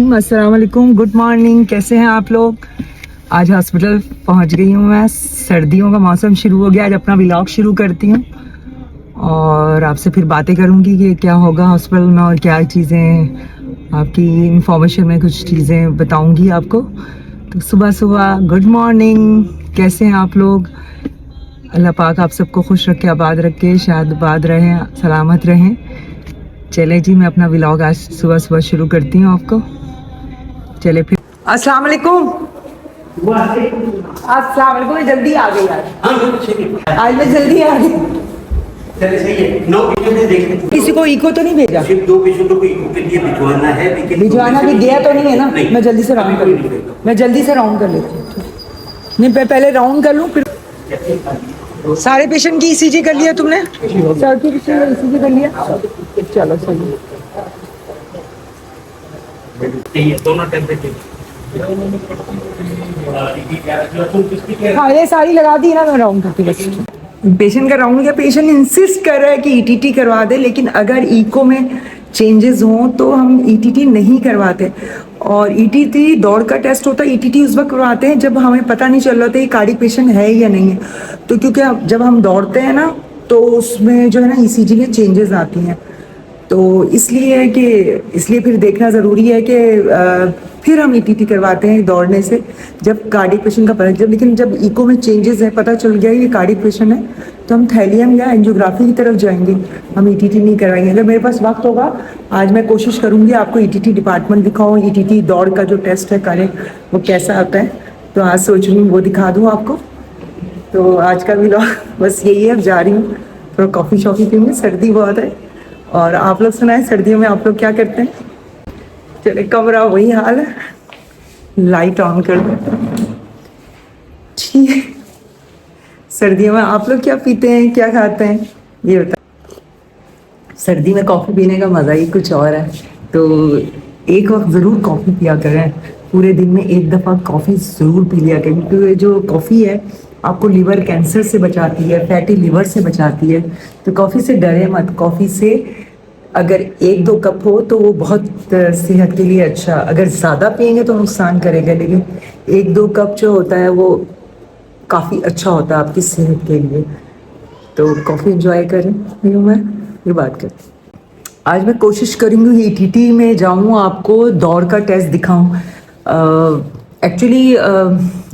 Team, अस्सलाम वालेकुम, good morning. कैसे हैं आप लोग? आज हॉस्पिटल पहुंच गई हूं मैं। सर्दियों का मौसम शुरू हो गया। आज अपना व्लॉग शुरू करती हूं और आपसे फिर बातें करूंगी कि क्या होगा हॉस्पिटल में और क्या चीज़ें, आपकी इंफॉर्मेशन में कुछ चीज़ें बताऊंगी आपको। तो सुबह सुबह गुड मॉर्निंग। कैसे हैं आप लोग? अल्लाह पाक आप सबको खुश रखे, आबाद रखे, शादाबाद रहें, सलामत रहें। चले जी, मैं अपना व्लॉग आज सुबह सुबह शुरू करती हूँ आपको। चले फिर। अस्सलाम वालेकुम। अस्सलाम वालेकुम। मैं जल्दी आ गई आज मैं जल्दी आ गई। चलिए सही है। 9 पेशेंट देखते हैं। किसी को इको तो नहीं भेजा? सिर्फ 2 पेशेंटों को इको के लिए भिजवाना है, लेकिन भिजवाना भी गया तो नहीं है ना? मैं जल्दी से राउंड कर लेती हूँ। मैं जल्दी से राउंड कर लेती हूँ। नहीं, पहले राउंड कर लूँ फिर। सारे पेशेंट की ईसीजी कर लिया तुमने? सर की ईसीजी कर लिया? चलो सही है। दोनों टेम्परेचर। हाँ, ये सारी लगा दी ना, मैं राउंड करती बस। पेशेंट का राउंड किया। पेशेंट इंसिस्ट कर रहा है कि ईटीटी करवा दे, लेकिन अगर इको में चेंजेस हों तो हम ईटीटी नहीं करवाते। और ईटीटी दौड़ का टेस्ट होता है। ईटीटी उस वक्त करवाते हैं जब हमें पता नहीं चल रहा था ये कार्डियक पेशेंट है या नहीं है। तो क्योंकि जब हम दौड़ते हैं ना तो उसमें जो है ना ईसीजी में चेंजेस आती हैं, तो इसलिए फिर देखना ज़रूरी है कि फिर हम ईटीटी करवाते हैं दौड़ने से जब कार्डियक पेशेंट का पता जब। लेकिन जब इको में चेंजेस है, पता चल गया ये कार्डियक पेशेंट है, तो हम थैलियम या एंजियोग्राफी की तरफ जाएंगे, हम ईटीटी नहीं करवाएंगे। अगर मेरे पास वक्त होगा आज मैं कोशिश करूँगी आपको ईटीटी डिपार्टमेंट दिखाऊँ, ईटीटी दौड़ का जो टेस्ट है कार्डियक वो कैसा आता है। तो आज सोच रही हूँ वो दिखा दूँ आपको। तो आज का व्लॉग बस यही है। अब जा रही हूँ, थोड़ा कॉफ़ी शॉफ़ी पीऊँगी, सर्दी बहुत है। और आप लोग सुनाएं, सर्दियों में आप लोग क्या करते हैं? चले, कमरा वही हाल है। लाइट ऑन कर दो। ठीक है, सर्दियों में आप लोग क्या पीते हैं, क्या खाते हैं, ये बता। सर्दी में कॉफ़ी पीने का मज़ा ही कुछ और है। तो एक वक्त ज़रूर कॉफ़ी पिया करें। पूरे दिन में एक दफ़ा कॉफ़ी ज़रूर पी लिया करें, क्योंकि ये जो कॉफ़ी है आपको लिवर कैंसर से बचाती है, फैटी लिवर से बचाती है। तो कॉफ़ी से डरे मत। कॉफ़ी से अगर 1-2 कप हो तो वो बहुत सेहत के लिए अच्छा। अगर ज़्यादा पिएंगे तो नुकसान करेगा, लेकिन 1-2 कप जो होता है वो काफ़ी अच्छा होता है आपकी सेहत के लिए। तो कॉफ़ी एंजॉय करें। मैं ये बात करती हूँ। आज मैं कोशिश करूँगी ईटीटी में जाऊँ, आपको दौड़ का टेस्ट दिखाऊँ। एक्चुअली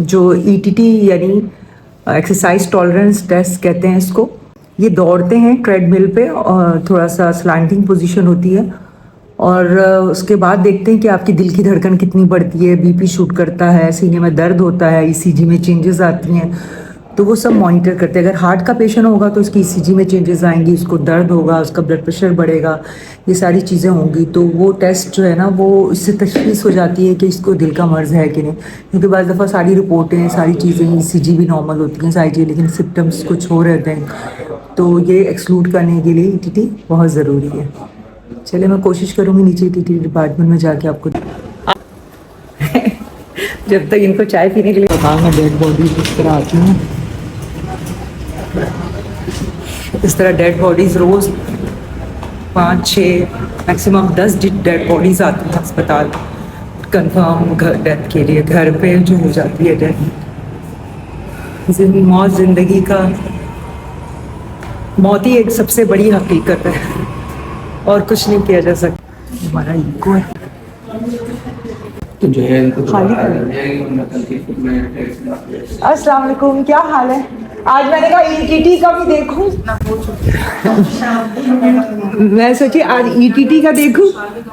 जो ईटीटी यानी एक्सरसाइज टॉलरेंस टेस्ट कहते हैं इसको। ये दौड़ते हैं ट्रेडमिल पे और थोड़ा सा स्लैंटिंग पोजीशन होती है, और उसके बाद देखते हैं कि आपकी दिल की धड़कन कितनी बढ़ती है, बीपी शूट करता है, सीने में दर्द होता है, ईसीजी में चेंजेस आती हैं, तो वो सब मॉनिटर करते हैं। अगर हार्ट का पेशेंट होगा तो उसकी ईसीजी में चेंजेस आएंगी, उसको दर्द होगा, उसका ब्लड प्रेशर बढ़ेगा, ये सारी चीज़ें होंगी। तो वो टेस्ट जो है ना वो इससे तशख़ीस हो जाती है कि इसको दिल का मर्ज़ है कि नहीं। क्योंकि बाज़ दफ़ा सारी रिपोर्टें, सारी चीज़ें, ईसीजी भी नॉर्मल होती हैं सारी चीज़ें, लेकिन सिम्टम्स कुछ हो रहते हैं। तो ये एक्सक्लूड करने के लिए ईटीटी बहुत ज़रूरी है। चलिए, मैं कोशिश करूँगी नीचे ईटीटी डिपार्टमेंट में जाके आपको जब तक इनको चाय पीने के लिए में डेड बॉडीज इस तरह आती हैं, इस तरह डेड बॉडीज़ रोज़ 5-6 मैक्सिमम 10 डेड बॉडीज़ आती हैं अस्पताल कंफर्म डेथ के लिए। घर पे जो हो जाती है डेथ, मौत ज़िंदगी का, मौत ही एक सबसे बड़ी हकीकत है और कुछ नहीं किया जा सकता। हमारा इको है तो जो है खाली। अस्सलाम वालेकुम, क्या हाल है? आज मैंने कहा ईटीटी का भी देखूं। मैं सोची आज ईटीटी का देखूं,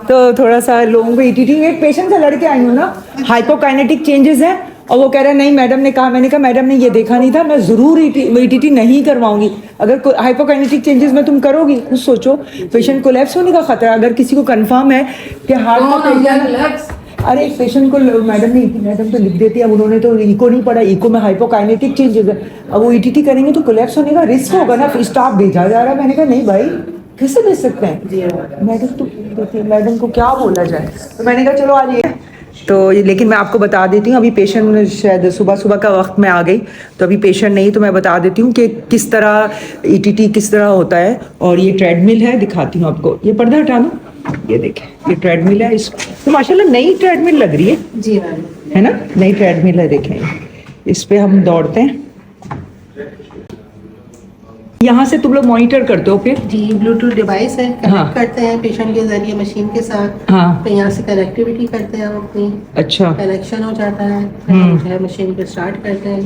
तो थोड़ा सा लोगों को ईटीटी। एक पेशेंट से लड़के आई हूँ ना, हाइपोकाइनेटिक चेंजेस हैं, और वो कह रहा है नहीं मैडम ने कहा। मैंने कहा मैडम ने ये देखा नहीं था, मैं ज़रूर ईटीटी नहीं करवाऊंगी। अगर हाइपोकाइनेटिक चेंजेस में तुम करोगी, कुछ सोचो, पेशेंट कोलैप्स होने का खतरा। अगर किसी को कंफर्म है कि हार्ट का पेशेंट, अरे एक पेशेंट को मैडम तो लिख देती है, अब उन्होंने तो इको नहीं पढ़ा, इको में हाइपोकाइनेटिक चेंजेस है, अब वो ईटीटी करेंगे तो कोलैप्स होने का रिस्क होगा ना। फिर स्टाफ भेजा जा रहा है। मैंने कहा नहीं भाई, कैसे भेज सकते हैं मैडम? तो मैडम को क्या बोला जाए। तो मैंने कहा चलो आज ये लेकिन मैं आपको बता देती हूँ, अभी पेशेंट शायद सुबह सुबह का वक्त में आ गई, तो अभी पेशेंट नहीं, तो मैं बता देती हूँ कि किस तरह ईटीटी किस तरह होता है। और ये ट्रेडमिल है, दिखाती हूँ आपको, ये पर्दा हटा लो, ये देखें, ये ट्रेडमिल है। इस तो माशाल्लाह नई ट्रेडमिल लग रही है जी मैम, है ना, नई ट्रेडमिल है, देखें इस पे हम दौड़ते हैं। यहाँ से तुम लोग मॉनिटर करते हो फिर? जी ब्लूटूथ डिवाइस है, कनेक्ट हाँ। करते हैं पेशेंट के जरिए मशीन के साथ। हाँ। फिर यहाँ से कनेक्टिविटी करते हैं हम अपनी, अच्छा। कनेक्शन हो जाता है, फिर हम जो है मशीन को स्टार्ट करते हैं,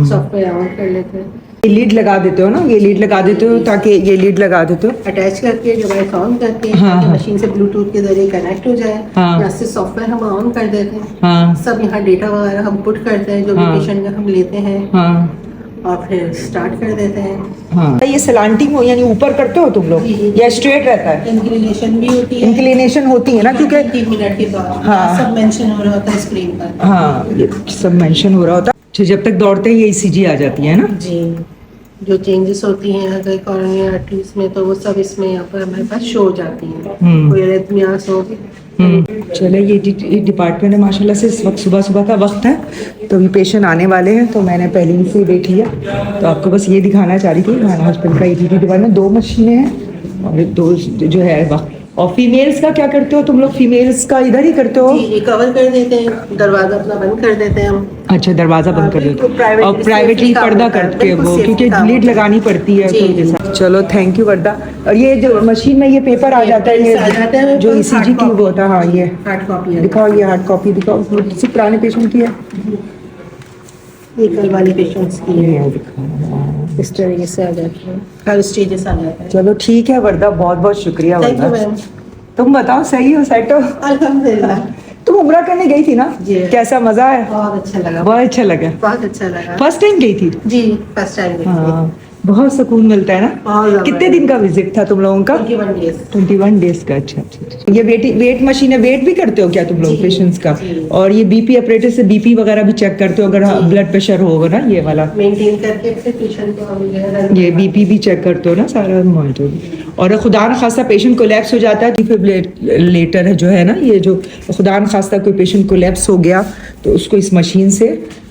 सॉफ्टवेयर ऑन कर लेते हैं। ये लीड लगा देते हो ना, ये लीड लगा देते हो ताकि ये लीड लगा देते हो अटैच करके डिवाइस ऑन करके हाँ, ताकि हाँ। मशीन से ब्लूटूथ के जरिए कनेक्ट हो जाए। हाँ। यहाँ से सॉफ्टवेयर हम ऑन कर देते हैं, हाँ सब यहाँ डेटा वगैरह हम पुट करते हैं जो भी हाँ। पेशेंट का हम लेते हैं, हाँ और फिर स्टार्ट कर देते हैं। हाँ। ये सलांटिंग हो यानी ऊपर करते हो तुम लोग जी। या स्ट्रेट रहता है? इंक्लिनेशन भी होती है, इंक्लिनेशन होती है ना, क्योंकि 3 मिनट के बाद हाँ। सब मेंशन हो रहा होता है स्क्रीन पर। हाँ ये सब मेंशन हो रहा होता है। अच्छा, जब तक दौड़ते हैं ये ईसीजी आ जाती है ना? जी, जो चेंजेस होती हैं अगर कॉर्निया आर्टरीज में तो वो सब इसमें यहाँ पर हमारे पास शो हो जाती हैं। कोई अरिथमियास हो। चले, ये डिपार्टमेंट है माशाल्लाह से, इस वक्त सुबह सुबह का वक्त है, तो अभी पेशेंट आने वाले हैं, तो मैंने पहले ही से देख लिया। तो आपको बस ये दिखाना चाह रही थी, हमारे हॉस्पिटल का ईटीटी डिपार्टमेंट, 2 मशीनें हैं और 2 जो है वक्त। और फीमेल्स का क्या करते हो तुम लोग? फीमेल्स का इधर ही करते हो? जी, कवर कर देते हैं, दरवाजा अपना बंद कर देते हैं हम। अच्छा, दरवाजा बंद कर देते हो private और प्राइवेटली safety का पर्दा होता है, करते हो बिल्कुल क्योंकि safety का लीड होता है। लगानी पड़ती है। जी, तो जी। चलो थैंक यू वर्दा। और ये जो मशीन में ये पेपर आ जाता है, आ जाता है ये जो वो ईसीजी hard की copy। वो होता है, हाँ ये हार्ड कॉपी है, दिखाओ, ये हार्ड कॉपी दिखाओ, किसी पुराने पेशेंट की है ये कल वाले पेशेंट्स की है, ये दिखाओ। इस तरीके से आ जाती है, हर स्टेजेस आ जाता है। चलो ठीक है वर्दा, बहुत बहुत शुक्रिया थैंक यू वर्दा। मैम। तुम बताओ, सही हो, सेट हो? अल्हम्दुलिल्लाह, तुम उम्रा करने गई थी ना? जी। कैसा मजा है? बहुत अच्छा लगा, बहुत अच्छा लगा। बहुत अच्छा लगा। फर्स्ट टाइम गई थी? जी, फर्स्ट टाइम देखी। हाँ, बहुत सुकून मिलता है ना। बहुत ज़्यादा। कितने दिन का विजिट था तुम लोगों का? 21 डेज। 21 डेज का। अच्छा अच्छा। ये वेट मशीन है, वेट भी करते हो क्या तुम लोग जी, पेशेंट्स का? जी। और ये बीपी ऑपरेटर से बीपी वगैरह भी चेक करते हो अगर ब्लड प्रेशर होगा ना, ये वाला? मेंटेन करके फिर पेशेंट को हम ये बीपी भी चेक करते हो ना, सारा मॉनिटर। और खुदा न खास्ता पेशेंट कोलैप्स हो जाता है, डिफिब्रिलेटर है जो है ना, ये जो खुदा न खास्ता कोई पेशेंट कोलैप्स हो गया तो उसको इस मशीन से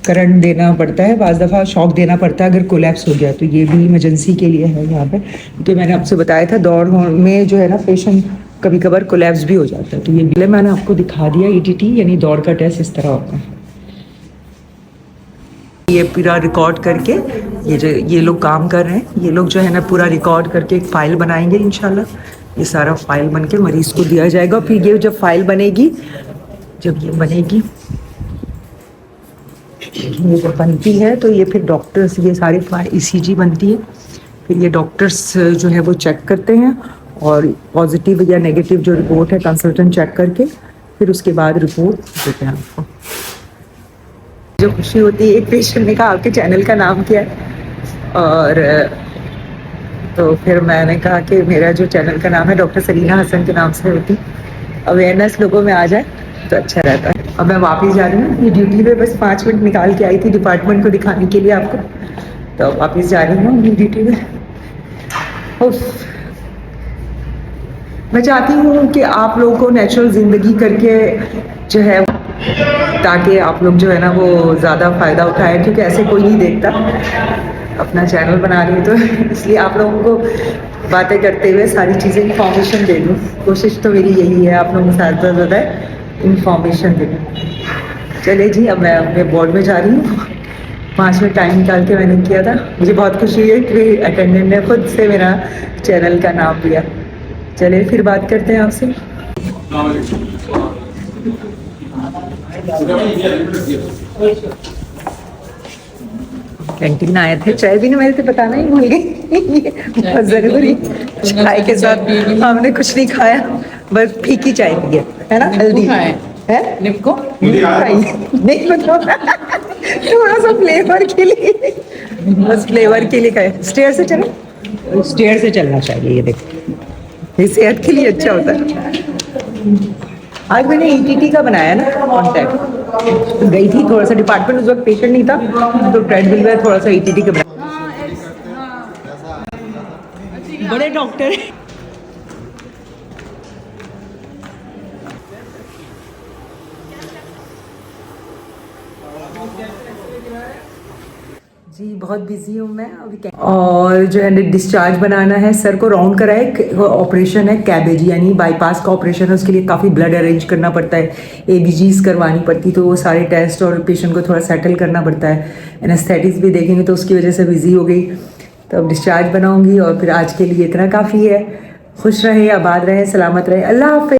करंट देना पड़ता है, बाज़ दफ़ा शॉक देना पड़ता है अगर कोलैप्स हो गया, तो ये भी इमरजेंसी के लिए है यहाँ पे। तो मैंने आपसे बताया था दौड़ में जो है ना पेशेंट कभी कभार कोलैप्स भी हो जाता है, तो ये भी मैंने आपको दिखा दिया। ईटीटी यानी दौड़ का टेस्ट इस तरह होता है। ये पूरा रिकॉर्ड करके ये लोग काम कर रहे हैं, ये लोग जो है ना पूरा रिकॉर्ड करके एक फ़ाइल बनाएंगे इंशाल्लाह। ये सारा फाइल बन के मरीज़ को दिया जाएगा। फिर ये जब फाइल बनेगी, जब ये बनेगी, ये जब बनती है तो ये फिर डॉक्टर्स, ये सारी ईसीजी बनती है, फिर ये डॉक्टर्स जो है वो चेक करते हैं और पॉजिटिव या नेगेटिव जो रिपोर्ट है कंसल्टेंट चेक करके फिर उसके बाद रिपोर्ट देते हैं आपको। जो खुशी होती है, एक पेशेंट ने कहा आपके चैनल का नाम क्या है, और तो फिर मैंने कहा कि मेरा जो चैनल का नाम है डॉक्टर सरीना हसन के नाम से होती। अवेयरनेस लोगों में आ जाए तो अच्छा रहता है। अब मैं वापस जा रही हूँ, ये ड्यूटी पे बस 5 मिनट निकाल के आई थी डिपार्टमेंट को दिखाने के लिए आपको, तो वापस जा रही हूँ अपनी ड्यूटी में। मैं चाहती हूँ कि आप लोगों को नेचुरल ज़िंदगी करके जो है, ताकि आप लोग जो है ना वो ज़्यादा फ़ायदा उठाएं, क्योंकि ऐसे कोई नहीं देखता। अपना चैनल बना रही हूँ तो इसलिए आप लोगों को बातें करते हुए सारी चीज़ें इंफॉर्मेशन दे दूँ। कोशिश तो मेरी यही है, आप लोगों के साथ ज़्यादा इंफॉर्मेशन दे दूँ। चले जी, अब मैं अपने बोर्ड में जा रही हूँ। 5 मिनट टाइम निकाल के मैंने किया था। मुझे बहुत खुशी है कि अटेंडेंट ने खुद से मेरा चैनल का नाम लिया। चलिए फिर बात करते हैं आपसे। कैंटीन आए थे, चाय भी मेरे से बताना ही भूल गई। बहुत जरूरी, चाय के साथ हमने कुछ नहीं खाया, बस फीकी चाय पी है ना, हल्दी है निपको नहीं बताओ थोड़ा सा फ्लेवर के लिए, बस फ्लेवर के लिए खाए। स्टेयर से चलो, स्टेयर से चलना चाहिए, ये देखो ये सेहत के लिए अच्छा होता है। आज मैंने ईटीटी का बनाया ना कॉन्टैक्ट, तो गई थी थोड़ा सा डिपार्टमेंट, उस वक्त पेशेंट नहीं था तो ट्रेडमिल में थोड़ा सा ईटीटी का बनाया। बड़े डॉक्टर जी बहुत बिजी हूँ मैं अभी और जो है डिस्चार्ज बनाना है, सर को राउंड करा है, ऑपरेशन है कैबेज यानी बाईपास का ऑपरेशन है, उसके लिए काफ़ी ब्लड अरेंज करना पड़ता है, एबीजीज करवानी पड़ती, तो वो सारे टेस्ट और पेशेंट को थोड़ा सेटल करना पड़ता है, एनेस्थेटिक्स भी देखेंगे तो उसकी वजह से बिजी हो गई। तो अब डिस्चार्ज बनाऊंगी और फिर आज के लिए इतना काफ़ी है। खुश रहे, आबाद रहे, सलामत रहे, अल्लाह हाफ़िज़।